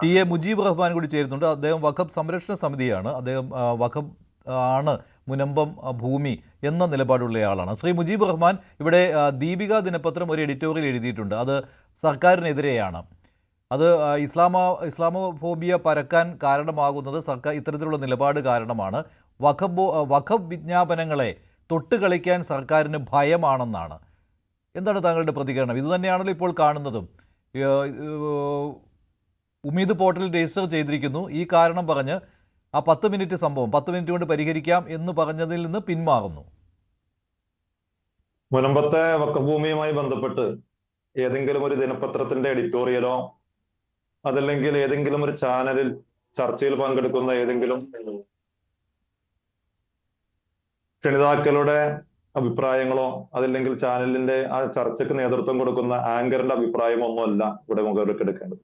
T A Mujeeb Rahman കൂടി ചേരുന്നുണ്ട്. അദ്ദേഹം വഖഫ് സംരക്ഷണ സമിതിയാണ്. അദ്ദേഹം വഖഫ് ആണ് മുനമ്പം ഭൂമി എന്ന നിലപാടുള്ളയാളാണ്. ശ്രീ മുജീബ് റഹ്മാൻ, ഇവിടെ ദീപിക ദിനപത്രം ഒരു എഡിറ്റോറിയൽ എഴുതിയിട്ടുണ്ട്. അത് സർക്കാരിനെതിരെയാണ്. അത് ഇസ്ലാമോഫോബിയ പരക്കാൻ കാരണമാകുന്നത് സർക്കാർ ഇത്തരത്തിലുള്ള നിലപാട് കാരണമാണ്. വഖഫ് വിജ്ഞാപനങ്ങളെ തൊട്ടുകളിക്കാൻ സർക്കാരിന് ഭയമാണെന്നാണ്. എന്താണ് താങ്കളുടെ പ്രതികരണം? ഇതുതന്നെയാണല്ലോ ഇപ്പോൾ കാണുന്നതും. ഉമീദ് പോർട്ടലിൽ രജിസ്റ്റർ ചെയ്തിരിക്കുന്നു. ഈ കാരണം പറഞ്ഞ് ആ 10 മിനിറ്റ് സംഭവം 10 മിനിറ്റ് കൊണ്ട് പരിഹരിക്കാം എന്ന് പറഞ്ഞതിൽ നിന്ന് പിന്മാറുന്നു. മുനമ്പത്തെ വഖഫ് ഭൂമിയുമായി ബന്ധപ്പെട്ട് ഏതെങ്കിലും ഒരു ദിനപത്രത്തിന്റെ എഡിറ്റോറിയലോ അതല്ലെങ്കിൽ ഏതെങ്കിലും ഒരു ചാനലിൽ ചർച്ചയിൽ പങ്കെടുക്കുന്ന ഏതെങ്കിലും ക്ഷണിതാക്കളുടെ അഭിപ്രായങ്ങളോ അതല്ലെങ്കിൽ ചാനലിന്റെ ആ ചർച്ചയ്ക്ക് നേതൃത്വം കൊടുക്കുന്ന ആങ്കറിന്റെ അഭിപ്രായമോ ഒന്നുമല്ല ഇവിടെ മുഖവിലേക്ക് എടുക്കേണ്ടത്.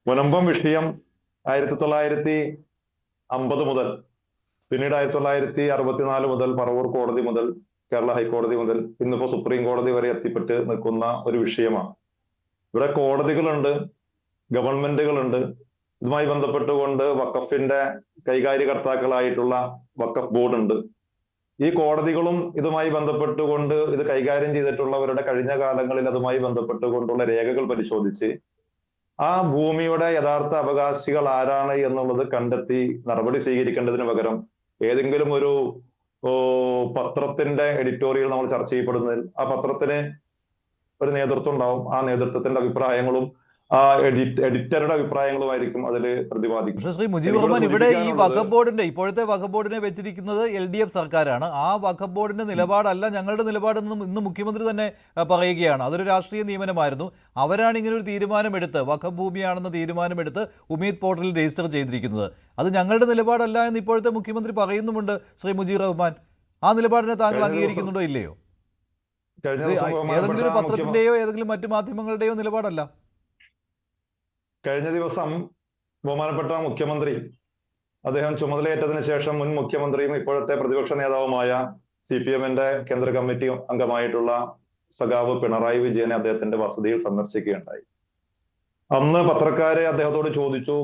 മുനമ്പം വിഷയം 1950 മുതൽ പിന്നീട് 1964 മുതൽ പറവൂർ കോടതി മുതൽ കേരള ഹൈക്കോടതി മുതൽ ഇന്നിപ്പോ സുപ്രീം കോടതി വരെ എത്തിപ്പെട്ട് നിൽക്കുന്ന ഒരു വിഷയമാണ്. ഇവിടെ കോടതികളുണ്ട്, ഗവൺമെന്റുകളുണ്ട്. ഇതുമായി ബന്ധപ്പെട്ടുകൊണ്ട് വഖഫിന്റെ കൈകാര്യകർത്താക്കളായിട്ടുള്ള വഖഫ് ബോർഡ് ഉണ്ട്. ഈ കോടതികളും ഇതുമായി ബന്ധപ്പെട്ടുകൊണ്ട് ഇത് കൈകാര്യം ചെയ്തിട്ടുള്ളവരുടെ കഴിഞ്ഞ കാലങ്ങളിൽ അതുമായി ബന്ധപ്പെട്ടുകൊണ്ടുള്ള രേഖകൾ പരിശോധിച്ച് ആ ഭൂമിയുടെ യഥാർത്ഥ അവകാശികൾ ആരാണ് എന്നുള്ളത് കണ്ടെത്തി നടപടി സ്വീകരിക്കേണ്ടതിന് പകരം ഏതെങ്കിലും ഒരു പത്രത്തിന്റെ എഡിറ്റോറിയൽ നമ്മൾ ചർച്ച ചെയ്യപ്പെടുന്നതിൽ ആ പത്രത്തിന് ഒരു നേതൃത്വം ഉണ്ടാവും. ആ നേതൃത്വത്തിന്റെ അഭിപ്രായങ്ങളും ആ എഡിറ്ററുടെ അഭിപ്രായങ്ങളുമായിരിക്കും അതിൽ പ്രതിപാദിക്കും. പക്ഷേ ശ്രീ മുജീബ് റഹ്മാൻ, ഇവിടെ ഈ വഖഫ് ബോർഡിന്റെ ഇപ്പോഴത്തെ വഖഫ് ബോർഡിനെ വെച്ചിരിക്കുന്നത് LDF സർക്കാരാണ്. ആ വഖഫ് ബോർഡിന്റെ നിലപാടല്ല ഞങ്ങളുടെ നിലപാടെന്നും ഇന്ന് മുഖ്യമന്ത്രി തന്നെ പറയുകയാണ്. അതൊരു രാഷ്ട്രീയ നിയമനമായിരുന്നു. അവരാണ് ഇങ്ങനെ ഒരു തീരുമാനമെടുത്ത് വഖഫ് ഭൂമിയാണെന്ന തീരുമാനമെടുത്ത് ഉമീദ് പോർട്ടലിൽ രജിസ്റ്റർ ചെയ്തിരിക്കുന്നത്. അത് ഞങ്ങളുടെ നിലപാടല്ല എന്ന് ഇപ്പോഴത്തെ മുഖ്യമന്ത്രി പറയുന്നുമുണ്ട്. ശ്രീ മുജീബ് റഹ്മാൻ, ആ നിലപാടിനെ താങ്കൾ അംഗീകരിക്കുന്നുണ്ടോ ഇല്ലയോ? ഏതെങ്കിലും ഒരു പത്രത്തിന്റെയോ ഏതെങ്കിലും മറ്റു മാധ്യമങ്ങളുടെയോ നിലപാടല്ല. കഴിഞ്ഞ ദിവസം ബഹുമാനപ്പെട്ട മുഖ്യമന്ത്രി അദ്ദേഹം ചുമതലയേറ്റതിന് ശേഷം മുൻ മുഖ്യമന്ത്രിയും ഇപ്പോഴത്തെ പ്രതിപക്ഷ നേതാവുമായ CPM-ന്റെ കേന്ദ്ര കമ്മിറ്റി അംഗമായിട്ടുള്ള സഖാവ് പിണറായി വിജയനെ അദ്ദേഹത്തിന്റെ വസതിയിൽ സന്ദർശിക്കുകയുണ്ടായി. അന്ന് പത്രക്കാരെ അദ്ദേഹത്തോട് ചോദിച്ചു,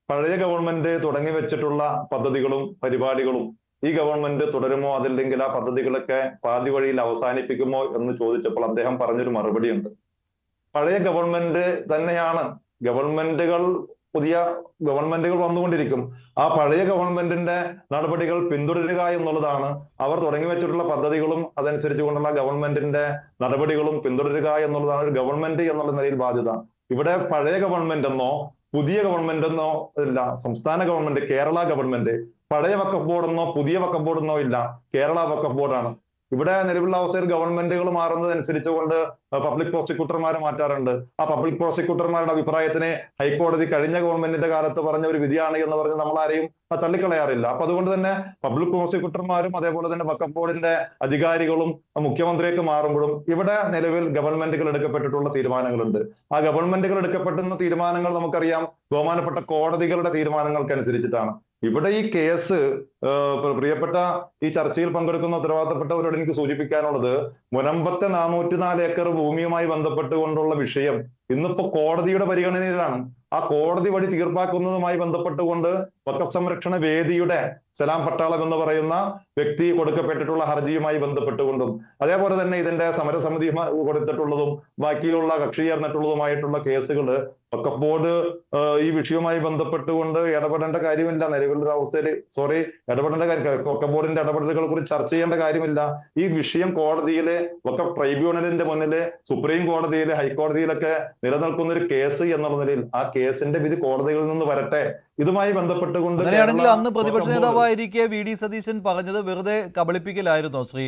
പഴയ ഗവൺമെന്റ് തുടങ്ങി വെച്ചിട്ടുള്ള പദ്ധതികളും പരിപാടികളും ഈ ഗവൺമെന്റ് തുടരുമോ, അതല്ലെങ്കിൽ ആ പദ്ധതികളൊക്കെ പാതി വഴിയിൽ അവസാനിപ്പിക്കുമോ എന്ന് ചോദിച്ചപ്പോൾ അദ്ദേഹം പറഞ്ഞൊരു മറുപടിയുണ്ട്. പഴയ ഗവൺമെന്റ് തന്നെയാണ്, പുതിയ ഗവൺമെന്റുകൾ വന്നുകൊണ്ടിരിക്കും. ആ പഴയ ഗവൺമെന്റിന്റെ നടപടികൾ പിന്തുടരുക എന്നുള്ളതാണ്, അവർ തുടങ്ങി വെച്ചിട്ടുള്ള പദ്ധതികളും അതനുസരിച്ച് കൊണ്ടുള്ള ഗവൺമെന്റിന്റെ നടപടികളും പിന്തുടരുക എന്നുള്ളതാണ് ഒരു ഗവൺമെന്റ് എന്നുള്ള നിലയിൽ ബാധ്യത. ഇവിടെ പഴയ ഗവൺമെന്റ് എന്നോ പുതിയ ഗവൺമെന്റ് എന്നോ ഇല്ല. സംസ്ഥാന ഗവൺമെന്റ്, കേരള ഗവൺമെന്റ്. പഴയ വഖഫ് ബോർഡ് എന്നോ പുതിയ വഖഫ് ബോർഡ് എന്നോ ഇല്ല, കേരള വഖഫ് ബോർഡാണ്. ഇവിടെ നിലവിലുള്ള അവസ്ഥയിൽ ഗവൺമെന്റുകൾ മാറുന്നതനുസരിച്ചുകൊണ്ട് പബ്ലിക് പ്രോസിക്യൂട്ടർമാരെ മാറ്റാറുണ്ട്. ആ പബ്ലിക് പ്രോസിക്യൂട്ടർമാരുടെ അഭിപ്രായത്തിന് ഹൈക്കോടതി കഴിഞ്ഞ ഗവൺമെന്റിന്റെ കാലത്ത് പറഞ്ഞ ഒരു വിധിയാണ് എന്ന് പറഞ്ഞ് നമ്മൾ ആരെയും തള്ളിക്കളയാറില്ല. അപ്പൊ അതുകൊണ്ട് തന്നെ പബ്ലിക് പ്രോസിക്യൂട്ടർമാരും അതേപോലെ തന്നെ വഖഫ് ബോർഡിന്റെ അധികാരികളും മുഖ്യമന്ത്രിയൊക്കെ മാറുമ്പോഴും ഇവിടെ നിലവിൽ ഗവൺമെന്റുകൾ എടുക്കപ്പെട്ടിട്ടുള്ള തീരുമാനങ്ങളുണ്ട്. ആ ഗവൺമെന്റുകൾ എടുക്കപ്പെടുന്ന തീരുമാനങ്ങൾ നമുക്കറിയാം ബഹുമാനപ്പെട്ട കോടതികളുടെ തീരുമാനങ്ങൾക്കനുസരിച്ചിട്ടാണ്. ഇവിടെ ഈ കേസ് പ്രിയപ്പെട്ട ഈ ചർച്ചയിൽ പങ്കെടുക്കുന്ന ഉത്തരവാദിത്തപ്പെട്ടവരോട് എനിക്ക് സൂചിപ്പിക്കാനുള്ളത്, മുനമ്പത്തെ 404 ഏക്കർ ഭൂമിയുമായി ബന്ധപ്പെട്ടുകൊണ്ടുള്ള വിഷയം ഇന്നിപ്പോ കോടതിയുടെ പരിഗണനയിലാണ്. ആ കോടതി വഴി തീർപ്പാക്കുന്നതുമായി ബന്ധപ്പെട്ടുകൊണ്ട് വഖഫ് സംരക്ഷണ വേദിയുടെ സലാം പട്ടാളം എന്ന് പറയുന്ന വ്യക്തി കൊടുക്കപ്പെട്ടിട്ടുള്ള ഹർജിയുമായി ബന്ധപ്പെട്ടുകൊണ്ടും അതേപോലെ തന്നെ ഇതിന്റെ സമരസമിതി കൊടുത്തിട്ടുള്ളതും ബാക്കിയുള്ള കക്ഷി ചേർന്നിട്ടുള്ളതുമായിട്ടുള്ള കേസുകൾ വഖഫ് ബോർഡ് ഈ വിഷയവുമായി ബന്ധപ്പെട്ടുകൊണ്ട് ഇടപെടേണ്ട കാര്യമില്ല. നിലവിലുള്ള അവസ്ഥയിൽ ഇടപെടേണ്ട കാര്യം, വഖഫ് ബോർഡിന്റെ ഇടപെടലുകളെ കുറിച്ച് ചർച്ച ചെയ്യേണ്ട കാര്യമില്ല. ഈ വിഷയം കോടതിയിലെ വഖഫ് ട്രൈബ്യൂണലിന്റെ മുന്നില്, സുപ്രീം കോടതിയിലെ, ഹൈക്കോടതിയിലൊക്കെ നിലനിൽക്കുന്ന ഒരു കേസ് എന്നുള്ള നിലയിൽ ആ കേസിന്റെ വിധി കോടതികളിൽ നിന്ന് വരട്ടെ. ഇതുമായി ബന്ധപ്പെട്ടുകൊണ്ട് അന്ന് പ്രതിപക്ഷ നേതാവായിരിക്കെ VD സതീശൻ പറഞ്ഞത് വെറുതെ കബളിപ്പിക്കലായിരുന്നോ ശ്രീ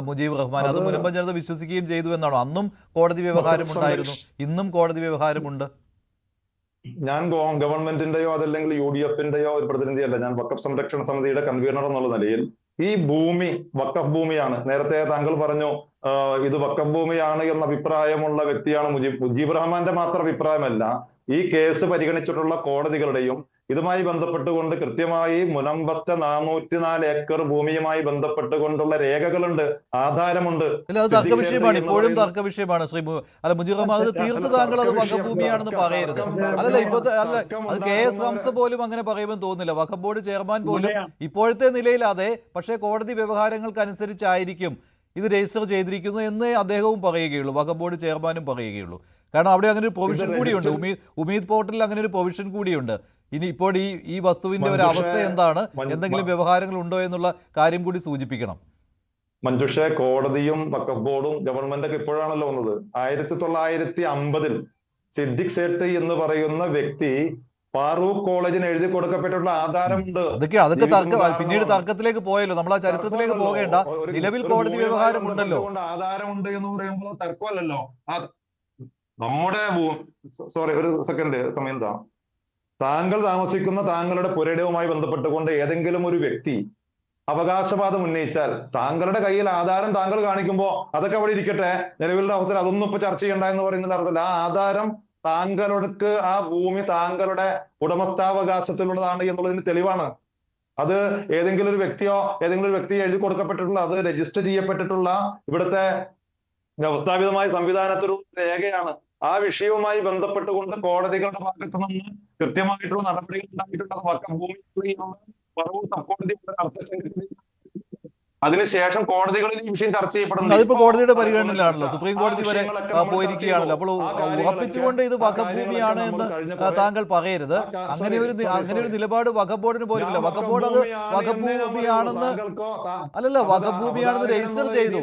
മുജീബ് റഹ്മാൻ? അത് മുനമ്പം ജനത വിശ്വസിക്കുകയും ചെയ്തു എന്നാണോ? അന്നും കോടതി വ്യവഹാരമുണ്ടായിരുന്നു, ഇന്നും കോടതി വ്യവഹാരമുണ്ട്. ഞാൻ ഗവൺമെന്റിന്റെയോ അതല്ലെങ്കിൽ UDF-ന്റെയോ ഒരു പ്രതിനിധിയല്ല. ഞാൻ വഖഫ് സംരക്ഷണ സമിതിയുടെ കൺവീനർ എന്നുള്ള നിലയിൽ ഈ ഭൂമി വഖഫ് ഭൂമിയാണ്. നേരത്തെ താങ്കൾ പറഞ്ഞു ഇത് വഖഫ് ഭൂമിയാണ് എന്ന അഭിപ്രായമുള്ള വ്യക്തിയാണ് മുജീബ് റഹ്മാന്റെ മാത്രം അഭിപ്രായമല്ല. ഈ കേസ് പരിഗണിച്ചിട്ടുള്ള കോടതികളുടെയും ഇതുമായി ബന്ധപ്പെട്ടുകൊണ്ട് കൃത്യമായി മുനമ്പത്തെ 404 ഏക്കർ ഭൂമിയുമായി ബന്ധപ്പെട്ടുകൊണ്ടുള്ള രേഖകളുണ്ട്, ആധാരമുണ്ട്. അല്ല, അത് തർക്ക വിഷയമാണ്, ഇപ്പോഴും തർക്ക വിഷയമാണ്. അല്ല മുജീബ് റഹ്മാൻ, അത് തീർത്ത് താങ്കൾ അത് വഖഫ് ഭൂമിയാണെന്ന് പറയരുത്. അല്ലല്ല, ഇപ്പോഴത്തെ അല്ല, അത് KS ഹംസ പോലും അങ്ങനെ പറയുമെന്ന് തോന്നുന്നില്ല. വഖഫ് ബോർഡ് ചെയർമാൻ പോലും ഇപ്പോഴത്തെ നിലയിൽ അതെ, പക്ഷേ കോടതി വ്യവഹാരങ്ങൾക്കനുസരിച്ചായിരിക്കും ഇത് രജിസ്റ്റർ ചെയ്തിരിക്കുന്നു എന്ന് അദ്ദേഹവും പറയുകയുള്ളൂ, വഖഫ് ബോർഡ് ചെയർമാനും പറയുകയുള്ളൂ. കാരണം അവിടെ അങ്ങനെ ഒരു പ്രൊവിഷൻ കൂടിയുണ്ട്, ഉമീദ് പോർട്ടലിൽ അങ്ങനെ ഒരു പ്രൊവിഷൻ കൂടിയുണ്ട്. ഇനി ഇപ്പോൾ ഈ വസ്തുവിന്റെ ഒരു അവസ്ഥ എന്താണ്, എന്തെങ്കിലും വ്യവഹാരങ്ങൾ ഉണ്ടോ എന്നുള്ള കാര്യം കൂടി സൂചിപ്പിക്കണം. മഞ്ജുഷ, കോടതിയും വഖഫ് ബോർഡും ഗവൺമെന്റൊക്കെ ഇപ്പോഴാണല്ലോ വന്നത്. 1950 സിദ്ദിഖ് സേട്ട് എന്ന് പറയുന്ന വ്യക്തി ഫാറൂഖ് കോളേജിന് എഴുതി കൊടുക്കപ്പെട്ടിട്ടുള്ള ആധാരമുണ്ട്. അതൊക്കെ പിന്നീട് തർക്കത്തിലേക്ക് പോയല്ലോ, നമ്മൾ ആ ചരിത്രത്തിലേക്ക് പോകേണ്ട. നിലവിൽ കോടതി വ്യവഹാരം ഉണ്ടല്ലോ, ആധാരമുണ്ട് എന്ന് പറയുമ്പോൾ തർക്കമല്ലല്ലോ. നമ്മുടെ സോറി, ഒരു സെക്കൻഡ്, സമയം താ. താങ്കൾ താമസിക്കുന്ന താങ്കളുടെ പുരയിടവുമായി ബന്ധപ്പെട്ടുകൊണ്ട് ഏതെങ്കിലും ഒരു വ്യക്തി അവകാശവാദം ഉന്നയിച്ചാൽ താങ്കളുടെ കയ്യിൽ ആധാരം താങ്കൾ കാണിക്കുമ്പോ അതൊക്കെ അവിടെ ഇരിക്കട്ടെ, നിലവിലുള്ള അവസരം അതൊന്നും ഇപ്പൊ ചർച്ച ചെയ്യണ്ട എന്ന് പറയുന്നതിന്റെ അർത്ഥമില്ല. ആ ആധാരം താങ്കൾക്ക് ആ ഭൂമി താങ്കളുടെ ഉടമസ്ഥാവകാശത്തിലുള്ളതാണ് എന്നുള്ളതിന് തെളിവാണ്. അത് ഏതെങ്കിലും ഒരു വ്യക്തിയോ ഏതെങ്കിലും ഒരു വ്യക്തി എഴുതി കൊടുക്കപ്പെട്ടിട്ടുള്ള, അത് രജിസ്റ്റർ ചെയ്യപ്പെട്ടിട്ടുള്ള ഇവിടുത്തെ വ്യവസ്ഥാപിതമായ സംവിധാനത്തിലുള്ള രേഖയാണ്. ആ വിഷയവുമായി ബന്ധപ്പെട്ടുകൊണ്ട് കോടതികളുടെ ഭാഗത്തു നിന്ന് കൃത്യമായിട്ടുള്ള നടപടികൾ ഉണ്ടായിട്ടുള്ളത് വഖഫ് ഭൂമി സബ് കോടതി അതിനുശേഷം കോടതികളിൽ ഈ വിഷയം ചർച്ച ചെയ്യപ്പെടുന്നത്. അതിപ്പോ കോടതിയുടെ പരിഗണനയിലാണല്ലോ, സുപ്രീം കോടതി വരെ പോയിരിക്കുകയാണല്ലോ. അപ്പോൾ ഉറപ്പിച്ചുകൊണ്ട് ഇത് വഖഫ് ഭൂമിയാണ് എന്ന് താങ്കൾ പറയരുത്. അങ്ങനെ ഒരു നിലപാട് വഖഫ് ബോർഡിന് പോലുമില്ല. വഖഫ് ബോർഡ് അത് വഖഫ് ഭൂമിയാണെന്ന് വഖഫ് ഭൂമിയാണെന്ന് രജിസ്റ്റർ ചെയ്തു.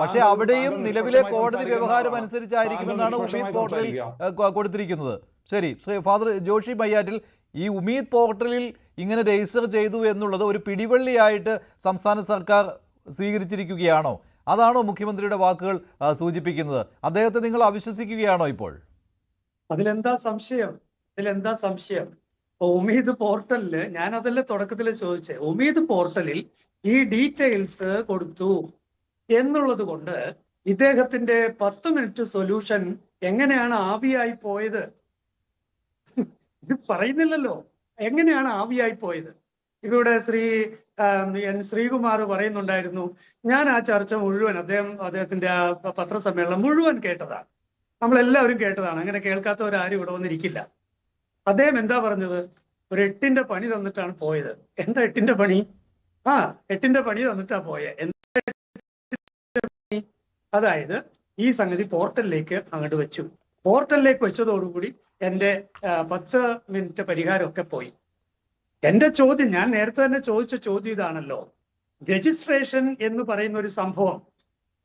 പക്ഷെ അവിടെയും നിലവിലെ കോടതി വ്യവഹാരം അനുസരിച്ചായിരിക്കുമെന്നാണ് ഉമീദ് പോർട്ടലിൽ കൊടുത്തിരിക്കുന്നത്. ശരി, ഫാദർ ജോഷി മയ്യാറ്റിൽ, ഈ ഉമീദ് പോർട്ടലിൽ ഇങ്ങനെ രജിസ്റ്റർ ചെയ്തു എന്നുള്ളത് ഒരു പിടിവള്ളിയായിട്ട് സംസ്ഥാന സർക്കാർ സ്വീകരിച്ചിരിക്കുകയാണോ? അതാണോ മുഖ്യമന്ത്രിയുടെ വാക്കുകൾ സൂചിപ്പിക്കുന്നത്? അദ്ദേഹത്തെ നിങ്ങൾ അവിശ്വസിക്കുകയാണോ ഇപ്പോൾ? അതിലെന്താ സംശയം? ഉമീദ് പോർട്ടലില്, ഞാൻ അതല്ലേ തുടക്കത്തിൽ ചോദിച്ചേ, ഉമീദ് പോർട്ടലിൽ ഈ ഡീറ്റെയിൽസ് കൊടുത്തു എന്നുള്ളത് കൊണ്ട് ഇദ്ദേഹത്തിന്റെ 10 മിനിറ്റ് സൊല്യൂഷൻ എങ്ങനെയാണ് ആവിയായി പോയത്? ഇത് പറയുന്നില്ലല്ലോ, എങ്ങനെയാണ് ആവിയായി പോയത്? ഇവിടെ ശ്രീകുമാർ പറയുന്നുണ്ടായിരുന്നു, ഞാൻ ആ ചർച്ച മുഴുവൻ അദ്ദേഹത്തിന്റെ ആ പത്രസമ്മേളനം മുഴുവൻ കേട്ടതാണ്, നമ്മളെല്ലാവരും കേട്ടതാണ്, അങ്ങനെ കേൾക്കാത്തവരാരും ഇവിടെ വന്നിരിക്കില്ല. അദ്ദേഹം എന്താ പറഞ്ഞത്? ഒരു 8ന്റെ പണി തന്നിട്ടാണ് പോയത്. എന്താ 8ന്റെ പണി? 8ന്റെ പണി തന്നിട്ടാ പോയെ. അതായത് ഈ സംഗതി പോർട്ടലിലേക്ക് അങ്ങോട്ട് വെച്ചു. പോർട്ടലിലേക്ക് വെച്ചതോടുകൂടി എന്റെ 10 മിനിറ്റ് പരിഹാരമൊക്കെ പോയി. എന്റെ ചോദ്യം, ഞാൻ നേരത്തെ തന്നെ ചോദിച്ച ചോദ്യം ഇതാണല്ലോ. രജിസ്ട്രേഷൻ എന്ന് പറയുന്ന ഒരു സംഭവം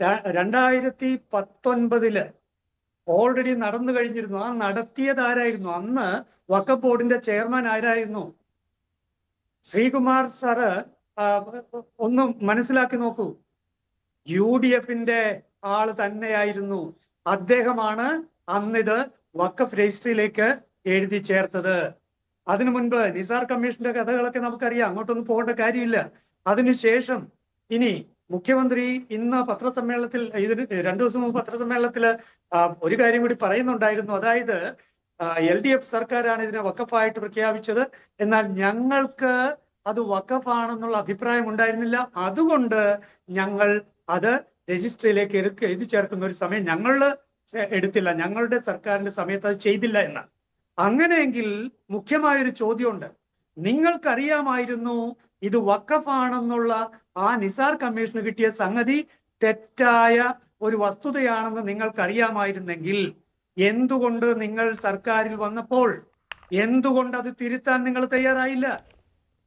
2019 ഓൾറെഡി നടന്നു കഴിഞ്ഞിരുന്നു. ആ നടത്തിയതാരായിരുന്നു? അന്ന് വഖഫ് ബോർഡിന്റെ ചെയർമാൻ ആരായിരുന്നു? ശ്രീകുമാർ സാറ് ഒന്ന് മനസ്സിലാക്കി നോക്കൂ. UDFന്റെ ആള് തന്നെയായിരുന്നു. അദ്ദേഹമാണ് അന്നിത് വഖഫ് രജിസ്ട്രിയിലേക്ക് എഴുതി ചേർത്തത്. അതിനു മുൻപ് നിസാർ കമ്മീഷന്റെ കഥകളൊക്കെ നമുക്കറിയാം, അങ്ങോട്ടൊന്നും പോകേണ്ട കാര്യമില്ല. അതിനുശേഷം ഇനി മുഖ്യമന്ത്രി ഇന്ന് പത്രസമ്മേളനത്തിൽ, ഇതിന് 2 ദിവസം മുമ്പ് പത്രസമ്മേളനത്തിൽ ഒരു കാര്യം കൂടി പറയുന്നുണ്ടായിരുന്നു. അതായത് LDF സർക്കാരാണ് ഇതിനെ വഖഫായിട്ട് പ്രഖ്യാപിച്ചത്, എന്നാൽ ഞങ്ങൾക്ക് അത് വഖഫാണെന്നുള്ള അഭിപ്രായം ഉണ്ടായിരുന്നില്ല, അതുകൊണ്ട് ഞങ്ങൾ അത് രജിസ്ട്രിയിലേക്ക് എഴുതി ചേർക്കുന്ന ഒരു സമയം ഞങ്ങൾ എടുത്തില്ല, ഞങ്ങളുടെ സർക്കാരിന്റെ സമയത്ത് അത് ചെയ്തില്ല എന്ന്. അങ്ങനെയെങ്കിൽ മുഖ്യമായൊരു ചോദ്യമുണ്ട്. നിങ്ങൾക്കറിയാമായിരുന്നു ഇത് വഖഫാണെന്നുള്ള ആ നിസാർ കമ്മീഷന് കിട്ടിയ സംഗതി തെറ്റായ ഒരു വസ്തുതയാണെന്ന് നിങ്ങൾക്കറിയാമായിരുന്നെങ്കിൽ എന്തുകൊണ്ട് നിങ്ങൾ സർക്കാരിൽ വന്നപ്പോൾ എന്തുകൊണ്ട് അത് തിരുത്താൻ നിങ്ങൾ തയ്യാറായില്ല?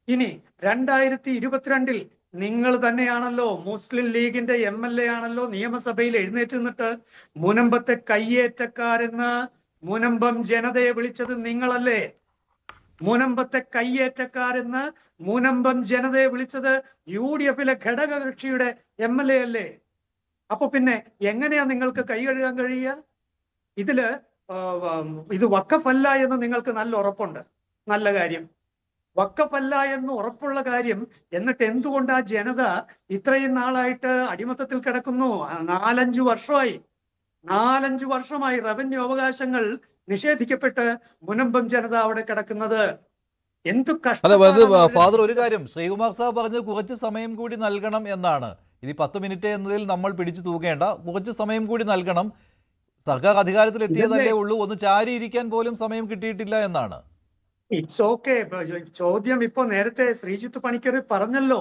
ഇനി 2022 നിങ്ങൾ തന്നെയാണല്ലോ, മുസ്ലിം ലീഗിന്റെ MLA ആണല്ലോ നിയമസഭയിൽ എഴുന്നേറ്റ് നിന്നിട്ട് മുനമ്പത്തെ കയ്യേറ്റക്കാരെന്ന് മുനമ്പം ജനതയെ വിളിച്ചത് നിങ്ങളല്ലേ? മുനമ്പത്തെ കയ്യേറ്റക്കാരെന്ന് മുനമ്പം ജനതയെ വിളിച്ചത് UDFിലെ ഘടകകക്ഷിയുടെ MLA അല്ലേ? അപ്പൊ പിന്നെ എങ്ങനെയാ നിങ്ങൾക്ക് കൈ കഴുകാൻ കഴിയുക? ഇത് വഖഫല്ല എന്ന് നിങ്ങൾക്ക് നല്ല ഉറപ്പുണ്ട്. നല്ല കാര്യം, വഖഫല്ല എന്ന് ഉറപ്പുള്ള കാര്യം. എന്നിട്ട് എന്തുകൊണ്ട് ആ ജനത ഇത്രയും നാളായിട്ട് അടിമത്തത്തിൽ കിടക്കുന്നു? 4-5 വർഷമായി. 4-5 വർഷമായി റവന്യൂ അവകാശങ്ങൾ നിഷേധിക്കപ്പെട്ട് മുനമ്പം ജനത അവിടെ കിടക്കുന്നത്. എന്തു അല്ല കഷ്ടപ്പാടാണ് ഫാദർ, ഒരു കാര്യം ശ്രീകുമാർ സാർ പറഞ്ഞത് കുറച്ച് സമയം കൂടി നൽകണം എന്നാണ്. ഇത് 10 മിനിറ്റ് എന്നതിൽ നമ്മൾ പിടിച്ചു തൂക്കേണ്ട, കുറച്ച് സമയം കൂടി നൽകണം. സർക്കാർ അധികാരത്തിലെത്തിയതല്ലേ ഉള്ളൂ, ഒന്ന് ചാരിയിരിക്കാൻ പോലും സമയം കിട്ടിയിട്ടില്ല എന്നാണ്. It's okay. ചോദ്യം ഇപ്പോ നേരത്തെ ശ്രീജിത്ത് പണിക്കർ പറഞ്ഞല്ലോ.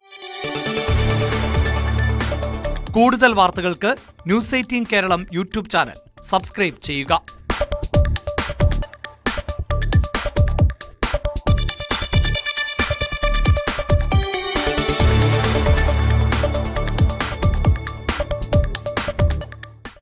കൂടുതൽ വാർത്തകൾക്ക് news 18 Keralam YouTube channel subscribe ചെയ്യുക.